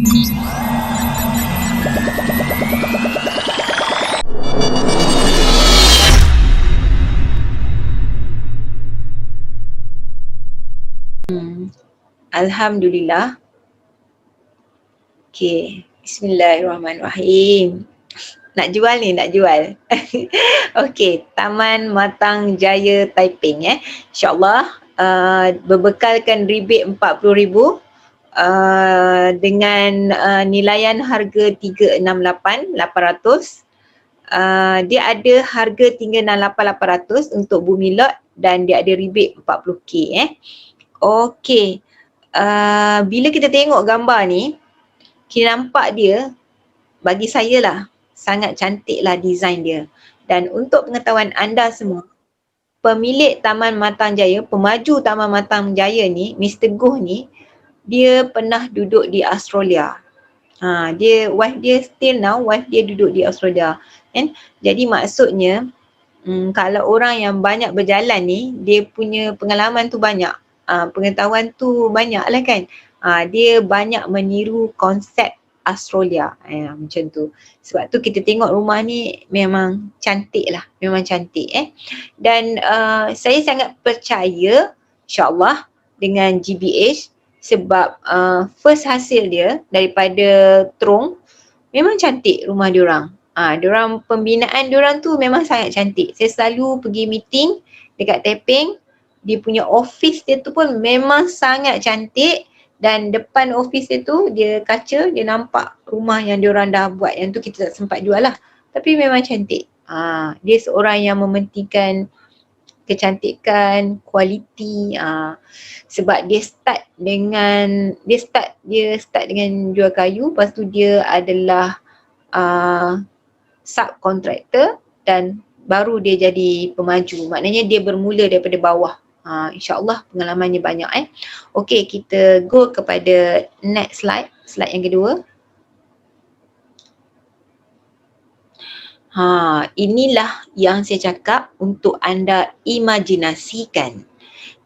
Alhamdulillah. Okay, bismillahirrahmanirrahim. Nak jual ni, nak jual. Okey, Taman Matang Jaya Taiping InsyaAllah berbekalkan rebate RM40,000 dengan nilaian harga 368,800. Dia ada harga 368,800 untuk bumi lot dan dia ada rebate 40k Okey. Bila kita tengok gambar ni, kita nampak dia, bagi saya lah, sangat cantik lah design dia. Dan untuk pengetahuan anda semua, pemilik Taman Matang Jaya, pemaju Taman Matang Jaya ni, Mr. Goh ni, dia pernah duduk di Australia. Wife dia duduk di Australia. Kan? Jadi maksudnya, kalau orang yang banyak berjalan ni, dia punya pengalaman tu banyak. Pengetahuan tu banyak lah kan. Dia banyak meniru konsep Australia macam tu. Sebab tu kita tengok rumah ni memang cantik lah, memang cantik Dan saya sangat percaya insyaAllah dengan GBH sebab first hasil dia daripada Terong memang cantik rumah diorang. Diorang pembinaan diorang tu memang sangat cantik. Saya selalu pergi meeting dekat Taiping, dia punya office dia tu pun memang sangat cantik. Dan depan office dia tu, dia kaca, dia nampak rumah yang diorang dah buat. Yang tu kita tak sempat jual lah. Tapi memang cantik. Dia seorang yang mementingkan kecantikan, kualiti. Sebab dia start dengan jual kayu. Lepas tu dia adalah subkontraktor dan baru dia jadi pemaju. Maknanya dia bermula daripada bawah. InsyaAllah pengalamannya banyak Okey, kita go kepada next slide. Slide yang kedua. Inilah yang saya cakap untuk anda imajinasikan.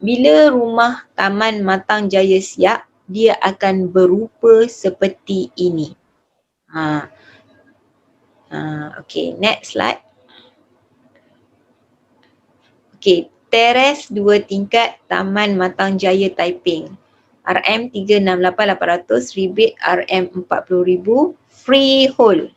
Bila rumah Taman Matang Jaya siap, dia akan berupa seperti ini. Okey, next slide. Okey, teres 2 tingkat Taman Matang Jaya Taiping. RM368,800, rebate RM40,000, freehold.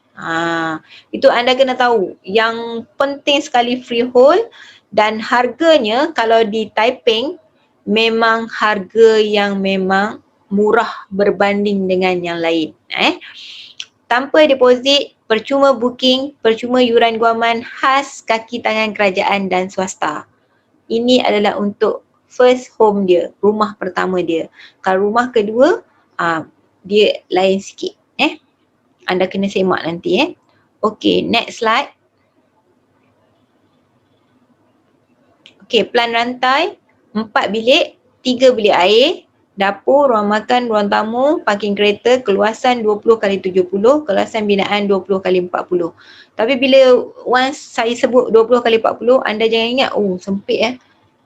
Itu anda kena tahu. Yang penting sekali freehold dan harganya kalau di Taiping memang harga yang memang murah berbanding dengan yang lain. Tanpa deposit, percuma booking, percuma yuran guaman khas kaki tangan kerajaan dan swasta. Ini adalah untuk first home dia, rumah pertama dia. Kalau rumah kedua, dia lain sikit. Anda kena semak nanti. Okey, next slide. Okey, plan rantai, 4 bilik, 3 bilik air, dapur, ruang makan, ruang tamu, parking kereta, keluasan 20x70, keluasan binaan 20x40. Tapi bila once saya sebut 20x40, anda jangan ingat, sempit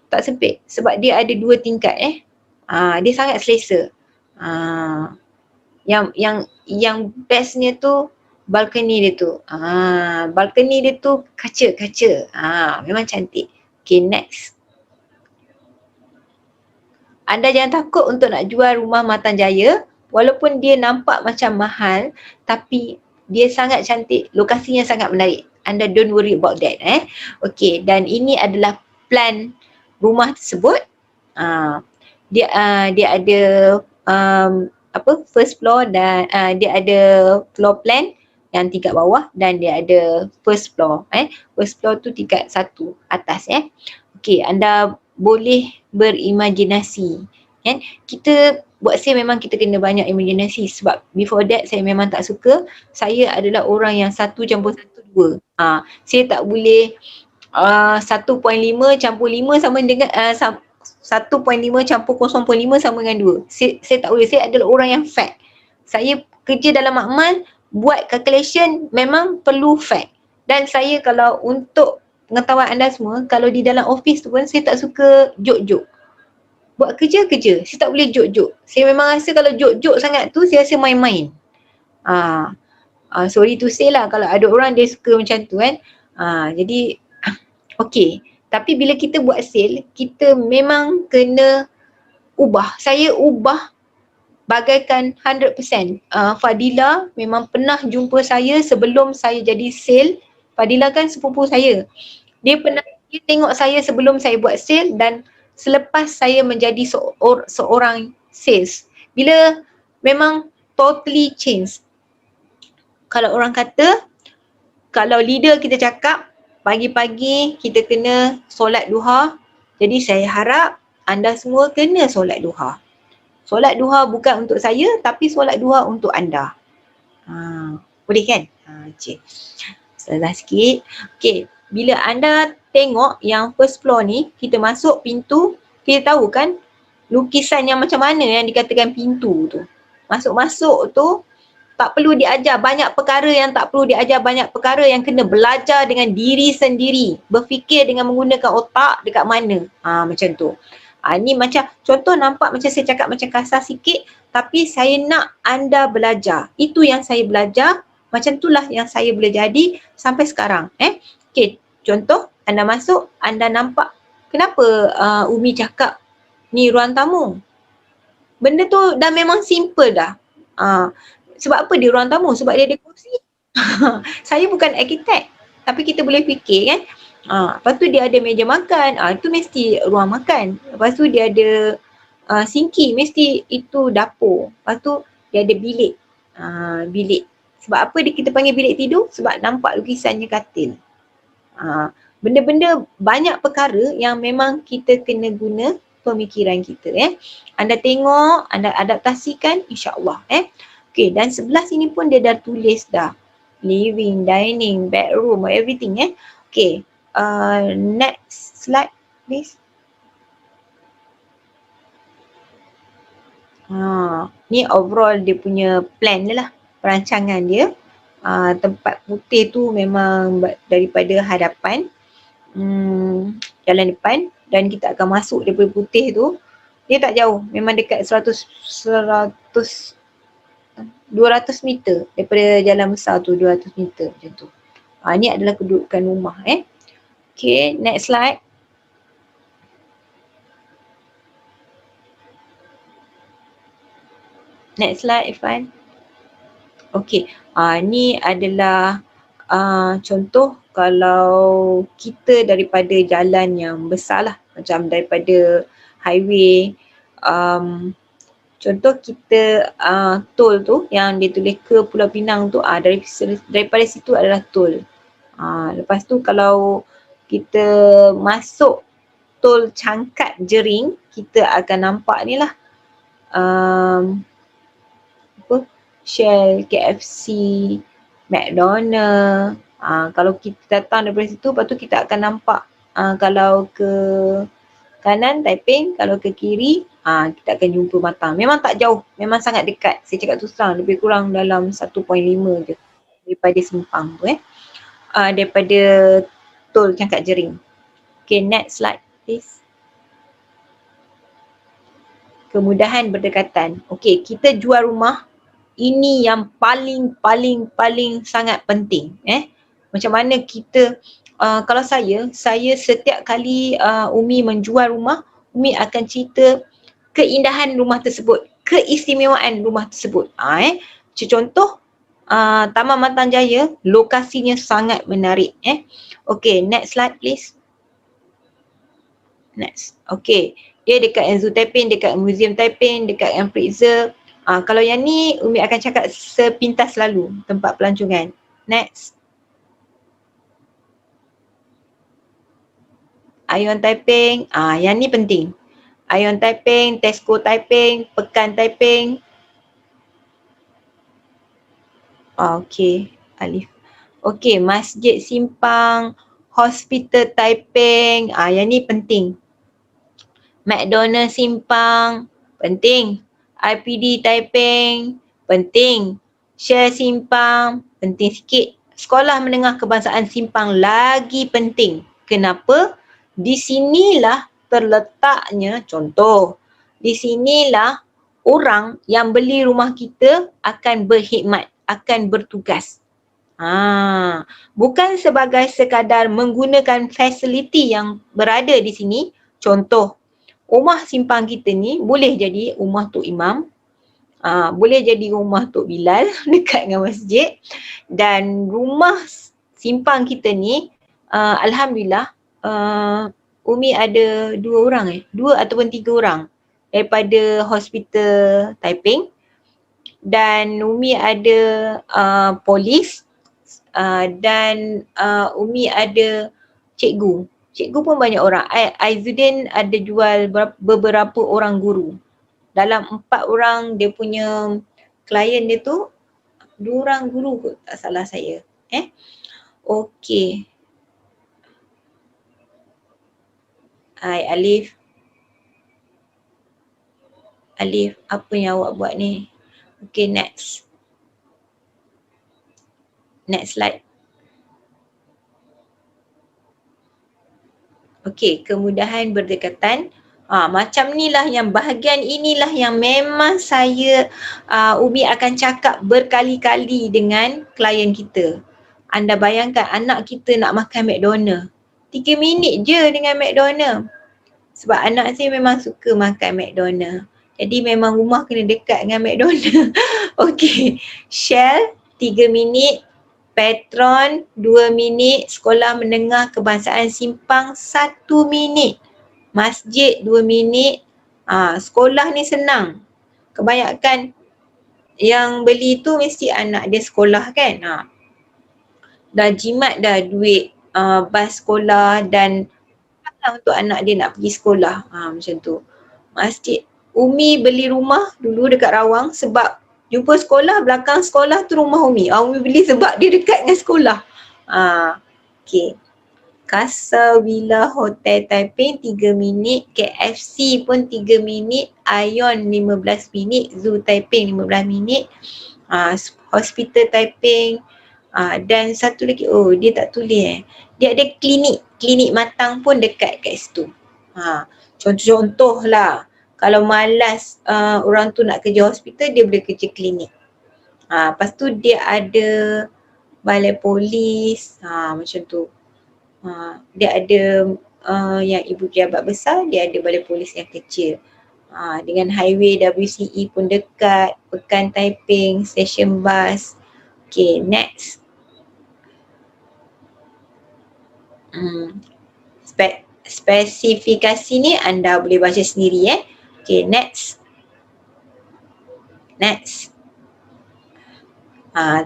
Tak sempit sebab dia ada 2 tingkat Dia sangat selesa. Yang bestnya tu balcony dia tu. Balcony dia tu kaca-kaca. Memang cantik. Okay, next. Anda jangan takut untuk nak jual rumah Matang Jaya. Walaupun dia nampak macam mahal, tapi dia sangat cantik, lokasinya sangat menarik. Anda don't worry about that. Okay, dan ini adalah plan rumah tersebut. Dia ada first floor dan dia ada floor plan yang tingkat bawah dan dia ada first floor. First floor tu tingkat 1 atas. Okay, anda boleh berimajinasi. Kita buat saya memang kita kena banyak imajinasi sebab before that saya memang tak suka. Saya adalah orang yang 1 campur 1 2. Saya tak boleh 1.5 campur 5 sama dengan 1.5 campur 0.5 sama dengan 2. Saya tak boleh. Saya adalah orang yang fact. Saya kerja dalam makmal, buat calculation memang perlu fact. Dan saya kalau untuk pengetahuan anda semua, kalau di dalam office tu pun saya tak suka joke-joke. Buat kerja, saya tak boleh joke-joke. Saya memang rasa kalau joke-joke sangat tu, saya rasa main-main. Sorry to say lah kalau ada orang dia suka macam tu kan. Jadi okey. Tapi bila kita buat sale, kita memang kena ubah. Saya ubah bagaikan 100%. Fadila memang pernah jumpa saya sebelum saya jadi sale. Fadila kan sepupu saya. Dia tengok saya sebelum saya buat sale dan selepas saya menjadi seorang sales. Bila memang totally change. Kalau orang kata, kalau leader kita cakap pagi-pagi kita kena solat duha, jadi saya harap anda semua kena solat duha. Solat duha bukan untuk saya tapi solat duha untuk anda. Boleh kan? Cik. Salah sikit. Okey, bila anda tengok yang first floor ni, kita masuk pintu, kita tahu kan lukisan yang macam mana yang dikatakan pintu tu. Masuk-masuk tu tak perlu diajar banyak perkara yang tak perlu diajar banyak perkara yang kena belajar dengan diri sendiri. Berfikir dengan menggunakan otak dekat mana. Macam tu. Ni macam contoh nampak macam saya cakap macam kasar sikit tapi saya nak anda belajar. Itu yang saya belajar. Macam itulah yang saya boleh jadi sampai sekarang. Okey, contoh anda masuk, anda nampak kenapa Umi cakap ni ruang tamu. Benda tu dah memang simple dah. Sebab apa dia ruang tamu? Sebab dia ada kursi. Saya bukan arkitek. Tapi kita boleh fikir kan. Lepas tu dia ada meja makan. Itu mesti ruang makan. Lepas tu dia ada sinki. Mesti itu dapur. Lepas tu dia ada bilik. Bilik. Sebab apa kita panggil bilik tidur? Sebab nampak lukisannya katil. Benda-benda banyak perkara yang memang kita kena guna pemikiran kita. Anda tengok, anda adaptasikan, insyaAllah. Okay, dan sebelah sini pun dia dah tulis dah. Living, dining, bedroom, everything. Okay, next slide please. Ni overall dia punya plan dia lah, perancangan dia. Tempat putih tu memang daripada hadapan, jalan depan, dan kita akan masuk daripada putih tu. Dia tak jauh, memang dekat 200 meter daripada jalan besar tu, 200 meter macam tu. Ni adalah kedudukan rumah. Okay, next slide. Next slide Irfan. Okay, ni adalah contoh kalau kita daripada jalan yang besar lah, macam daripada highway, contoh kita tol tu yang dia tulis ke Pulau Pinang tu, daripada situ adalah tol. Lepas tu kalau kita masuk tol Cangkat Jering, kita akan nampak ni lah Shell, KFC, McDonald. Kalau kita datang daripada situ, lepas tu kita akan nampak kalau ke kanan Taiping, kalau ke kiri kita akan jumpa Matang. Memang tak jauh, memang sangat dekat. Saya cakap terus terang, lebih kurang dalam 1.5 je daripada Simpang tu daripada tol Cangkat Jering. Okay, next slide please. Kemudahan berdekatan. Okay, kita jual rumah. Ini yang paling sangat penting. Macam mana kita, kalau saya setiap kali Umi menjual rumah, Umi akan cerita keindahan rumah tersebut, keistimewaan rumah tersebut. Contoh, Taman Matan Jaya, lokasinya sangat menarik. Okay, next slide please. Next. Okay, dia dekat Zoo Taiping, dekat Museum Taiping, dekat Fraser. Kalau yang ni Umi akan cakap sepintas lalu tempat pelancongan. Next. Ion Taiping, yang ni penting. Ion Taiping, Tesco Taiping, Pekan Taiping. Okay, Alif. Okay, Masjid Simpang, Hospital Taiping, yang ni penting. McDonald Simpang, penting. IPD Taiping, penting. Shell Simpang, penting sikit. Sekolah Menengah Kebangsaan Simpang lagi penting. Kenapa? Di sinilah terletaknya, contoh, di sinilah orang yang beli rumah kita akan berkhidmat, akan bertugas. Bukan sebagai sekadar menggunakan fasiliti yang berada di sini. Contoh, rumah simpang kita ni boleh jadi rumah Tok Imam, boleh jadi rumah Tok Bilal dekat dengan masjid, dan rumah simpang kita ni Alhamdulillah Umi ada 2 ataupun 3 orang daripada hospital Taiping, dan Umi ada polis, dan Umi ada cikgu. Cikgu pun banyak orang. Aizuddin ada jual beberapa orang guru. Dalam 4 orang dia punya klien dia tu 2 orang guru kot, tak salah saya. Okey. Hai Alif. Alif, apa yang awak buat ni? Okay, next. Next slide. Okay, kemudahan berdekatan. Macam inilah yang bahagian inilah yang memang saya Umi akan cakap berkali-kali dengan klien kita. Anda bayangkan anak kita nak makan McDonald. 3 minit je dengan McDonald. Sebab anak saya memang suka makan McDonald. Jadi memang rumah kena dekat dengan McDonald. Okay, Shell 3 minit, Petron 2 minit, Sekolah Menengah Kebangsaan Simpang 1 minit, Masjid 2 minit. Sekolah ni senang. Kebanyakan yang beli tu mesti anak dia sekolah kan. Dah jimat dah duit bas sekolah dan untuk anak dia nak pergi sekolah. Macam tu. Masjid. Umi beli rumah dulu dekat Rawang sebab jumpa sekolah, belakang sekolah tu rumah Umi. Umi beli sebab dia dekat dengan sekolah. Okay. Casa Villa Hotel Taiping 3 minit, KFC pun 3 minit, Ion 15 minit, Zoo Taiping 15 minit, Hospital Taiping, dan satu lagi, dia tak tulis dia ada klinik matang pun dekat kat situ. Contoh-contoh lah, kalau malas orang tu nak kerja hospital, dia boleh kerja klinik. Lepas tu dia ada balai polis, macam tu. Dia ada yang ibu pejabat besar, dia ada balai polis yang kecil. Dengan highway WCE pun dekat, Pekan Taiping, stesen bas. Okay, next. Spesifikasi ni anda boleh baca sendiri Okay, next.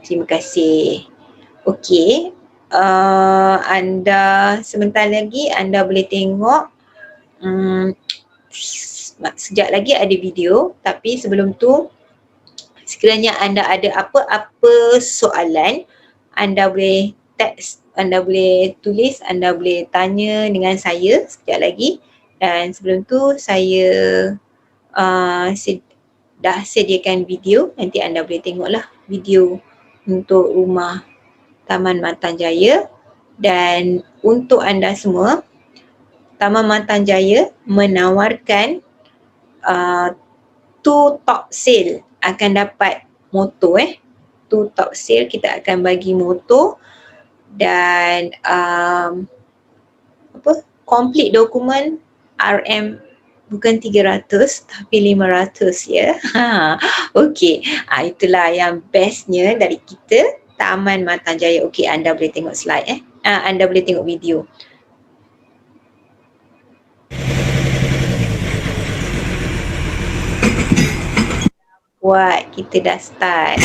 Terima kasih. Okay. Anda sebentar lagi anda boleh tengok sekejap lagi ada video, tapi sebelum tu sekiranya anda ada apa-apa soalan, anda boleh teks, anda boleh tulis, anda boleh tanya dengan saya sekejap lagi. Dan sebelum tu saya dah sediakan video, nanti anda boleh tengoklah video untuk rumah Taman Matan Jaya. Dan untuk anda semua, Taman Matan Jaya menawarkan 2 top sale, akan dapat motor 2 top sale, kita akan bagi motor dan complete dokumen RM bukan 300 tapi 500 ya. Okey, itulah yang bestnya dari kita Taman Matan Jaya. Okey, anda boleh tengok slide anda boleh tengok video. Buat, kita dah start.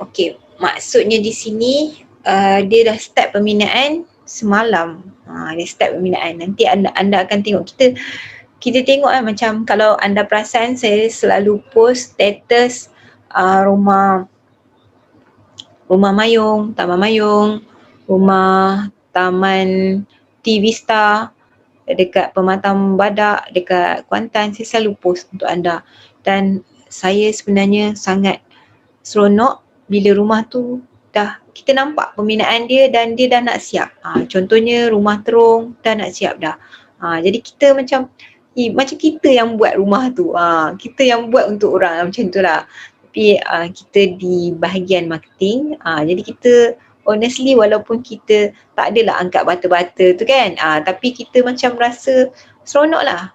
Okey, maksudnya di sini dia dah start pembinaan semalam. Dia start pembinaan. Nanti anda akan tengok, kita tengok macam kalau anda perasan saya selalu post status rumah Mayung, Taman Mayung, rumah Taman T Vista dekat Pematang Badak, dekat Kuantan. Saya selalu post untuk anda. Dan saya sebenarnya sangat seronok bila rumah tu dah kita nampak pembinaan dia dan dia dah nak siap. Contohnya rumah terung dah nak siap dah. Jadi kita macam macam kita yang buat rumah tu. Kita yang buat untuk orang macam tu lah. Tapi kita di bahagian marketing, jadi kita honestly walaupun kita tak adalah angkat bata-bata tu kan, tapi kita macam rasa seronok lah.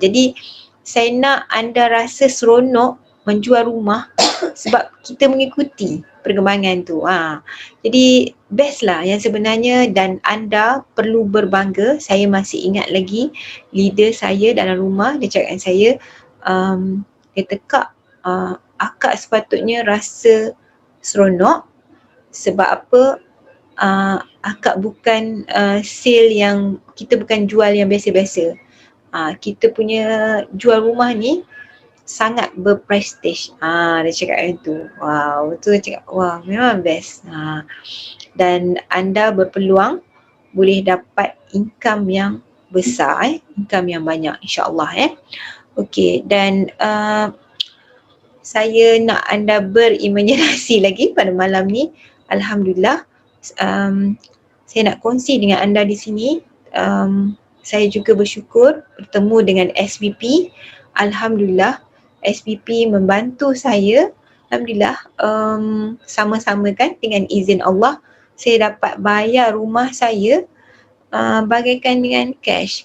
Jadi saya nak anda rasa seronok menjual rumah sebab kita mengikuti perkembangan tu. Jadi best lah yang sebenarnya, dan anda perlu berbangga. Saya masih ingat lagi leader saya dalam rumah, dia cakap dengan saya, dia tekak, akak sepatutnya rasa seronok sebab apa, akak bukan sale yang, kita bukan jual yang biasa-biasa. Kita punya jual rumah ni sangat berprestige. Dia cakap macam tu. Wow, tu dia cakap, wah memang best. Dan anda berpeluang boleh dapat income yang besar, income yang banyak insya-Allah. Okey, dan saya nak anda berimajinasi lagi pada malam ni. Alhamdulillah, saya nak kongsi dengan anda di sini. Saya juga bersyukur bertemu dengan SBP. Alhamdulillah, SBP membantu saya. Alhamdulillah, sama-sama kan dengan izin Allah, saya dapat bayar rumah saya bagaikan dengan cash.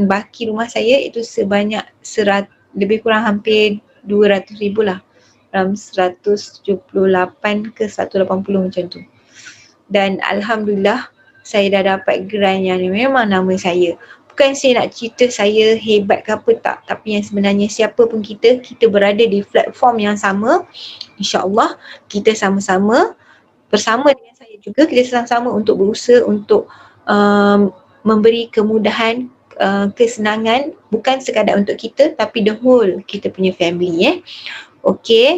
Baki rumah saya itu sebanyak lebih kurang hampir 200,000 lah, dalam 178 ke 180 macam tu. Dan Alhamdulillah saya dah dapat grant yang memang nama saya. Bukan saya nak cerita saya hebat ke apa, tak. Tapi yang sebenarnya siapa pun kita berada di platform yang sama, insya-Allah kita sama-sama bersama dengan saya juga, kita sama-sama untuk berusaha untuk memberi kemudahan, kesenangan bukan sekadar untuk kita tapi the whole kita punya family. Okey,